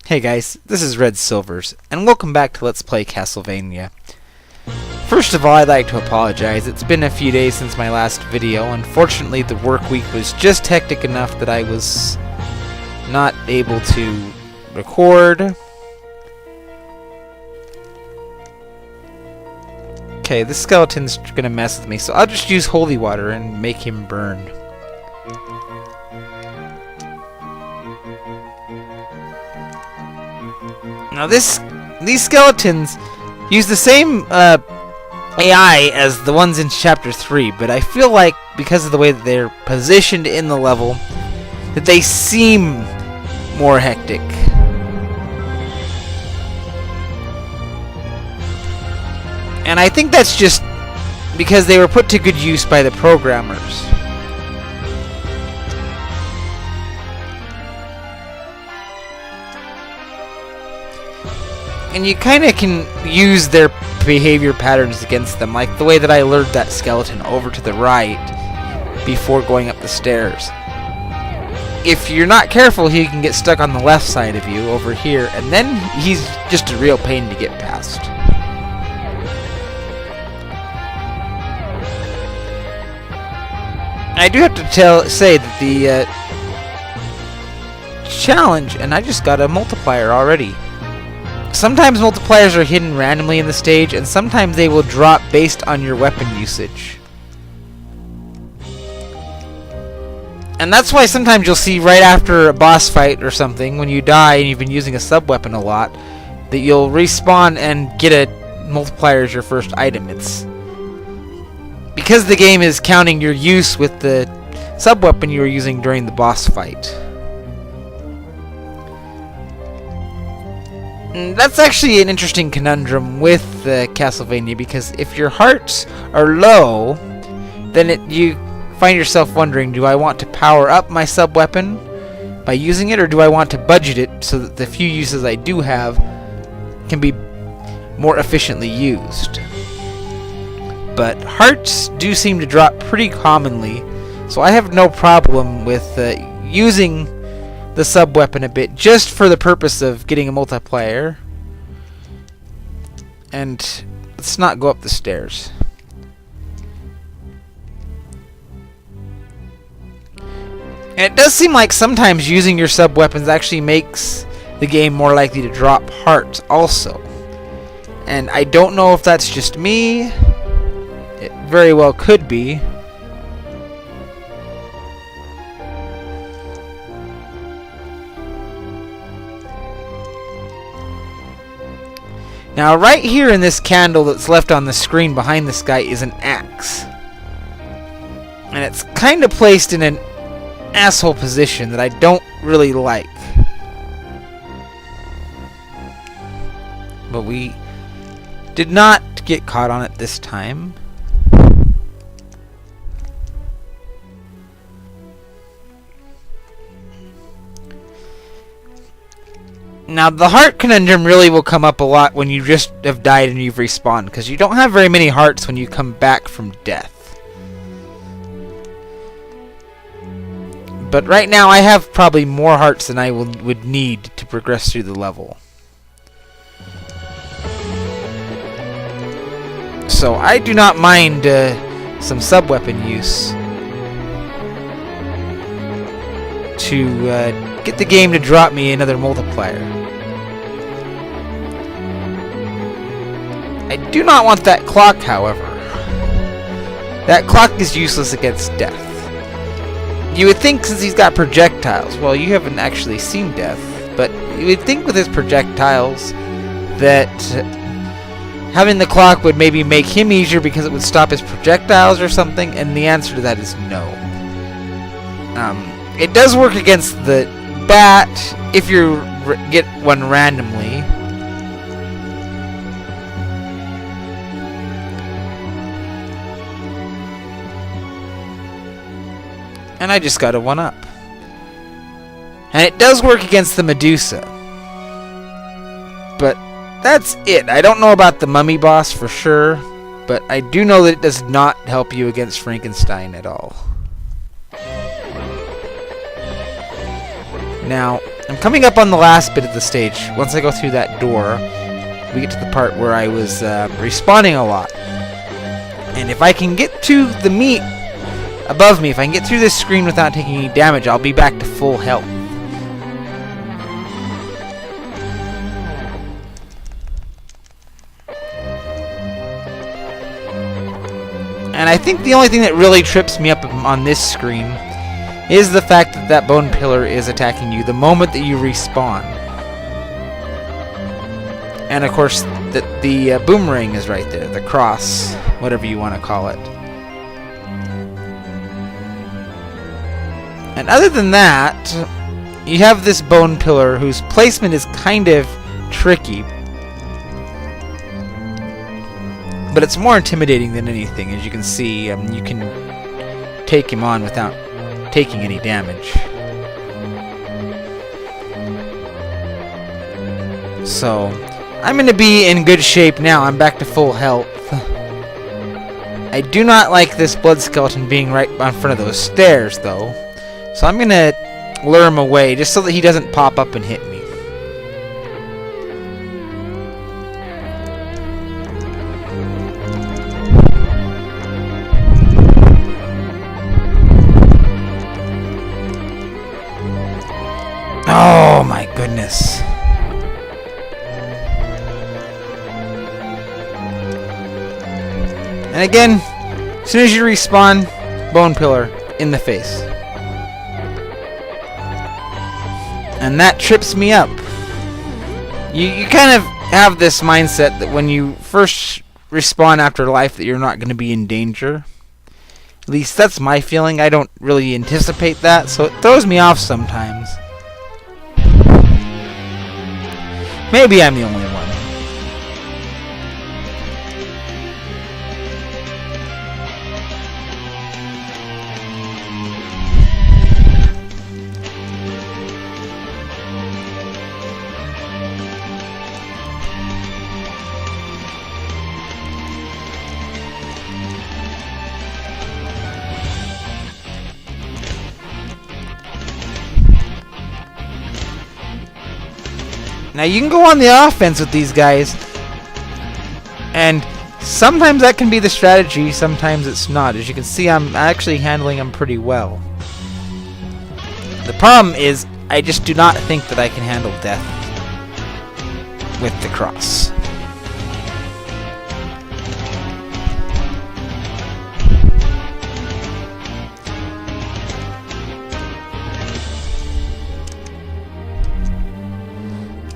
Hey guys, this is Red Silvers, and welcome back to Let's Play Castlevania. First of all, I'd like to apologize. It's been a few days since my last video. Unfortunately, the work week was just hectic enough that I was not able to record. Okay, this skeleton's gonna mess with me, so I'll just use holy water and make him burn. Now these skeletons use the same AI as the ones in Chapter 3, but I feel like because of the way that they're positioned in the level, that they seem more hectic. And I think that's just because they were put to good use by the programmers. And you kind of can use their behavior patterns against them, like the way that I lured that skeleton over to the right before going up the stairs. If you're not careful, he can get stuck on the left side of you over here, and then he's just a real pain to get past. I do have to say that the challenge, and I just got a multiplier already. Sometimes multipliers are hidden randomly in the stage, and sometimes they will drop based on your weapon usage. And that's why sometimes you'll see right after a boss fight or something, when you die and you've been using a sub-weapon a lot, that you'll respawn and get a multiplier as your first item. It's because the game is counting your use with the sub-weapon you were using during the boss fight. That's actually an interesting conundrum with Castlevania, because if your hearts are low, then you find yourself wondering, do I want to power up my sub-weapon by using it, or do I want to budget it so that the few uses I do have can be more efficiently used? But hearts do seem to drop pretty commonly, so I have no problem with using the sub-weapon a bit, just for the purpose of getting a multiplier. And let's not go up the stairs. And it does seem like sometimes using your sub-weapons actually makes the game more likely to drop hearts also. And I don't know if that's just me. It very well could be. Now, right here in this candle that's left on the screen behind this guy is an axe. And it's kind of placed in an asshole position that I don't really like. But we did not get caught on it this time. Now, the heart conundrum really will come up a lot when you just have died and you've respawned, because you don't have very many hearts when you come back from death. But right now, I have probably more hearts than I would need to progress through the level. So, I do not mind some sub-weapon use to get the game to drop me another multiplier. I do not want that clock, however. That clock is useless against death. You would think, since he's got projectiles, well, you haven't actually seen death, but you would think with his projectiles that having the clock would maybe make him easier because it would stop his projectiles or something, and the answer to that is no. It does work against the bat if you get one randomly. And I just got a 1-up. And it does work against the Medusa. But that's it. I don't know about the mummy boss for sure, but I do know that it does not help you against Frankenstein at all. Now, I'm coming up on the last bit of the stage. Once I go through that door, we get to the part where I was respawning a lot. And if I can get to the meat above me, if I can get through this screen without taking any damage, I'll be back to full health. And I think the only thing that really trips me up on this screen is the fact that that bone pillar is attacking you the moment that you respawn. And of course, the boomerang is right there, the cross, whatever you want to call it. And other than that, you have this bone pillar whose placement is kind of tricky. But it's more intimidating than anything. As you can see, you can take him on without taking any damage. So, I'm going to be in good shape now. I'm back to full health. I do not like this blood skeleton being right in front of those stairs, though. So I'm going to lure him away just so that he doesn't pop up and hit me. Oh my goodness. And again, as soon as you respawn, bone pillar in the face. And that trips me up. You kind of have this mindset that when you first respawn after life that you're not going to be in danger. At least that's my feeling. I don't really anticipate that, so it throws me off sometimes. Maybe I'm the only one. Now you can go on the offense with these guys, and sometimes that can be the strategy, sometimes it's not. As you can see, I'm actually handling them pretty well. The problem is, I just do not think that I can handle death with the cross.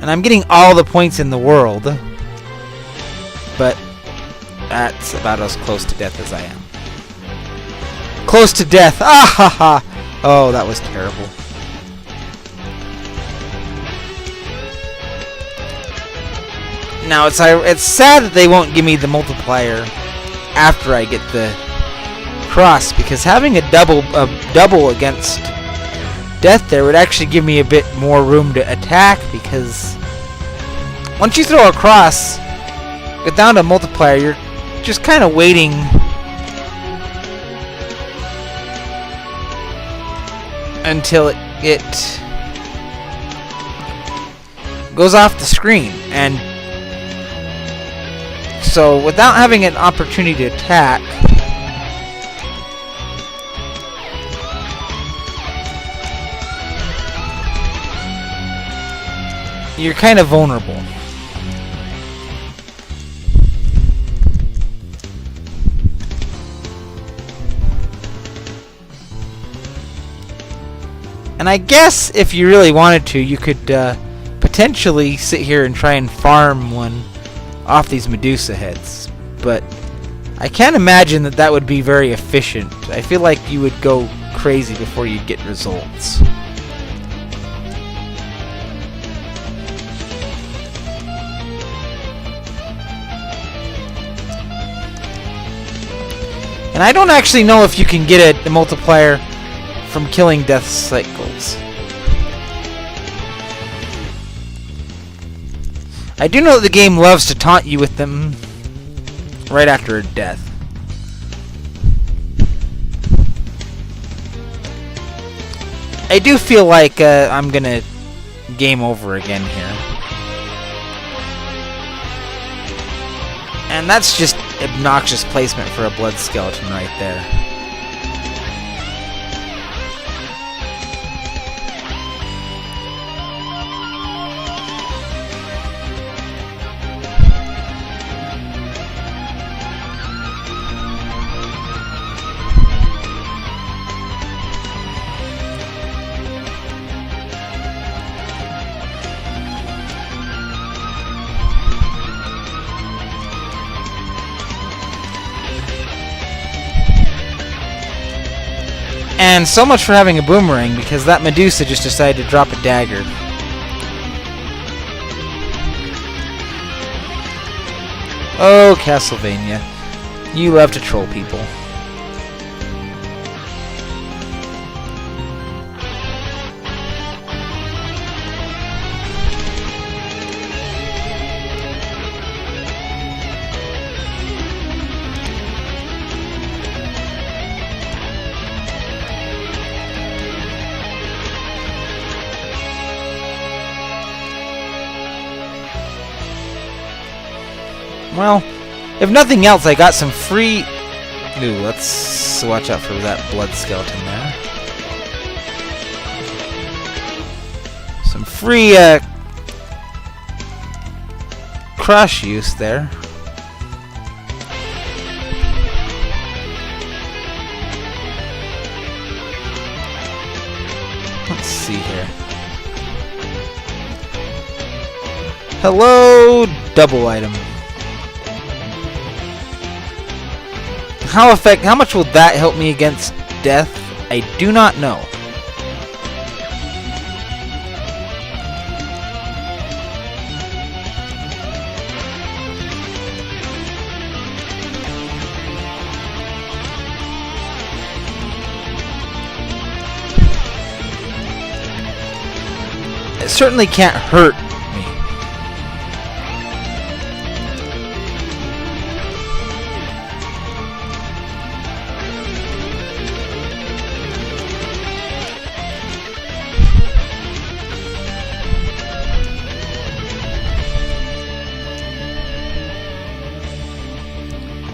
And I'm getting all the points in the world, but that's about as close to death as I am. Close to death! Ah ha ha! Oh, that was terrible. Now it's sad that they won't give me the multiplier after I get the cross, because having a double against death there would actually give me a bit more room to attack, because once you throw a cross without a multiplier, you're just kind of waiting until it goes off the screen. And so without having an opportunity to attack, you're kind of vulnerable. And I guess if you really wanted to, you could potentially sit here and try and farm one off these Medusa heads. But I can't imagine that that would be very efficient. I feel like you would go crazy before you'd get results. And I don't actually know if you can get a multiplier from killing death cycles. I do know that the game loves to taunt you with them right after a death. I do feel like I'm gonna game over again here. And that's just obnoxious placement for a blood skeleton right there. And so much for having a boomerang, because that Medusa just decided to drop a dagger. Oh, Castlevania. You love to troll people. Well, if nothing else, I got some free... Ooh, let's watch out for that blood skeleton there. Some free, crush use there. Let's see here. Hello, double item. How much will that help me against death? I do not know. It certainly can't hurt me.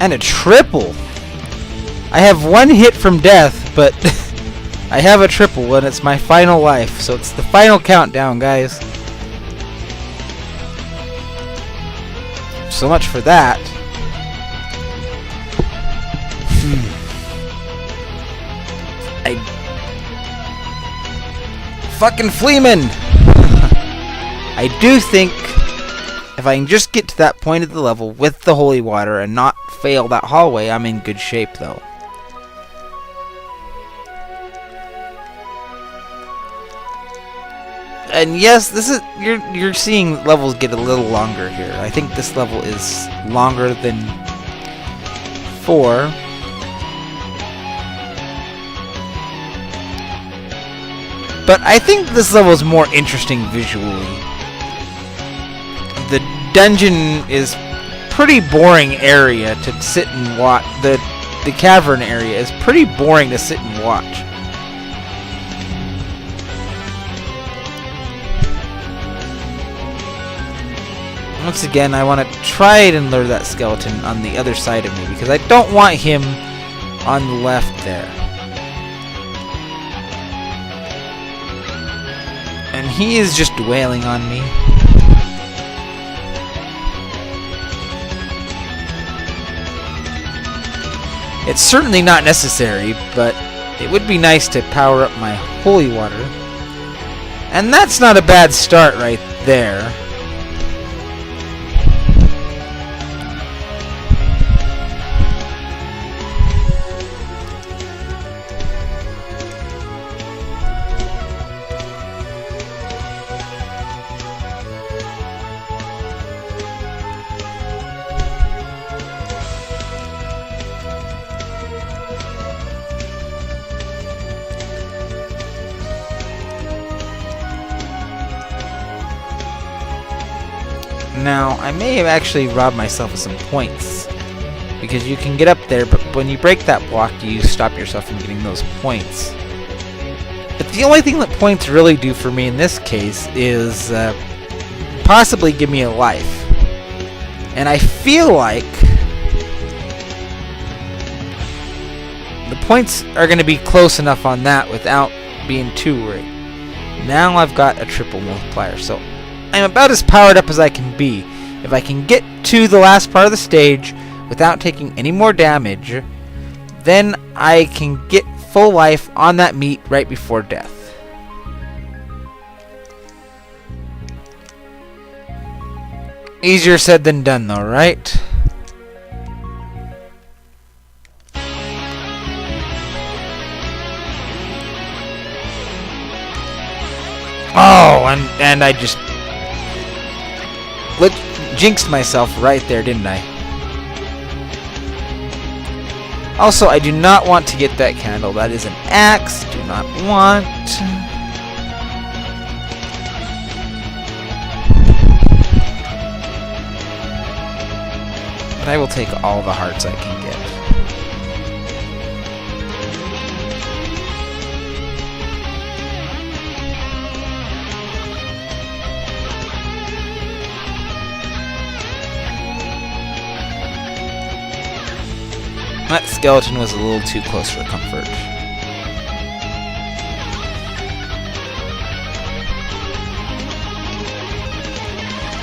And a triple. I have one hit from death, but I have a triple, and it's my final life. So it's the final countdown, guys. So much for that. Fucking Fleeman! I do think if I can just get to that point of the level with the holy water and not fail that hallway, I'm in good shape, though. And yes, this is you're seeing levels get a little longer here. I think this level is longer than 4. But I think this level is more interesting visually. The dungeon is pretty boring area to sit and watch. The cavern area is pretty boring to sit and watch. Once again, I want to try and lure that skeleton on the other side of me, because I don't want him on the left there. And he is just wailing on me. It's certainly not necessary, but it would be nice to power up my holy water. And that's not a bad start right there. Now, I may have actually robbed myself of some points, because you can get up there, but when you break that block, you stop yourself from getting those points. But the only thing that points really do for me in this case is possibly give me a life. And I feel like the points are going to be close enough on that without being too worried. Now I've got a triple multiplier, so I'm about as powered up as I can be. If I can get to the last part of the stage without taking any more damage, then I can get full life on that meat right before death. Easier said than done though, right? Oh, and I just jinxed myself right there, didn't I? Also, I do not want to get that candle. That is an axe. Do not want. But I will take all the hearts I can get. That skeleton was a little too close for comfort.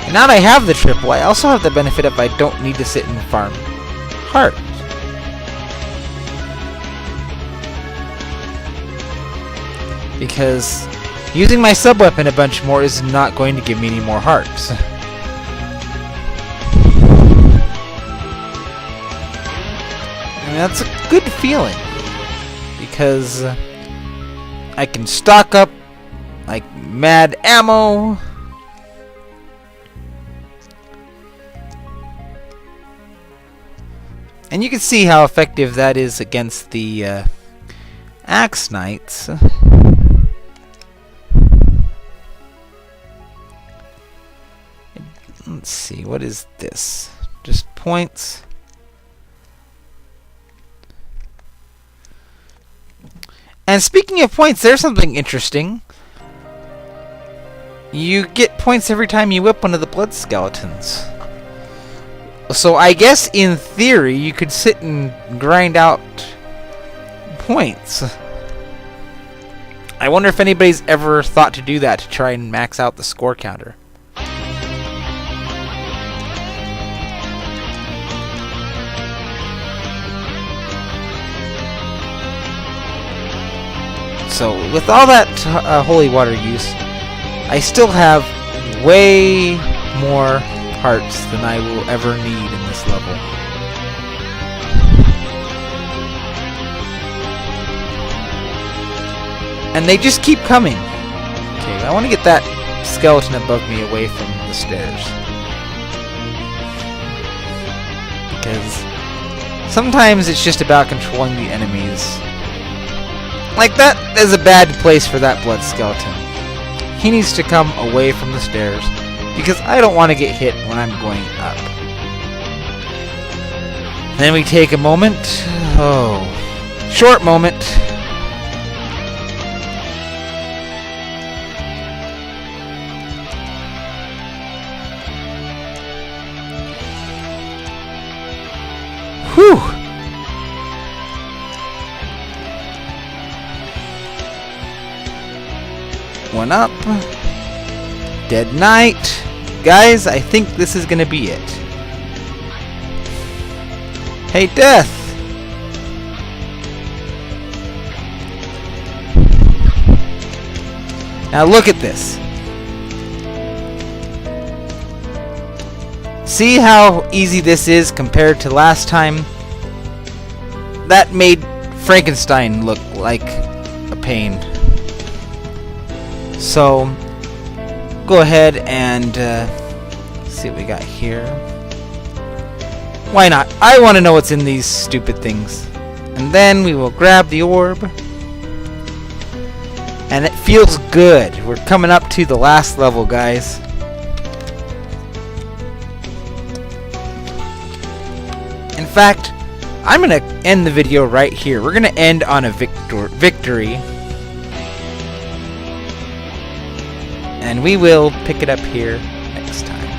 And now that I have the triple, I also have the benefit of I don't need to sit and farm hearts. Because using my sub-weapon a bunch more is not going to give me any more hearts. And that's a good feeling, because I can stock up like mad ammo. And you can see how effective that is against the Axe Knights. Let's see, what is this? Just points. And speaking of points, there's something interesting. You get points every time you whip one of the blood skeletons. So I guess in theory you could sit and grind out points. I wonder if anybody's ever thought to do that to try and max out the score counter. So, with all that holy water use, I still have way more hearts than I will ever need in this level. And they just keep coming. Okay, I want to get that skeleton above me away from the stairs. Because sometimes it's just about controlling the enemies. Like, that is a bad place for that blood skeleton. He needs to come away from the stairs, because I don't want to get hit when I'm going up. Then we take a moment. Oh, short moment. Whew. One up. Dead Knight. Guys, I think this is gonna be it. Hey, Death! Now look at this. See how easy this is compared to last time? That made Frankenstein look like a pain. So, go ahead and see what we got here. Why not? I want to know what's in these stupid things. And then we will grab the orb. And it feels good. We're coming up to the last level, guys. In fact, I'm going to end the video right here. We're going to end on a victory. And we will pick it up here next time.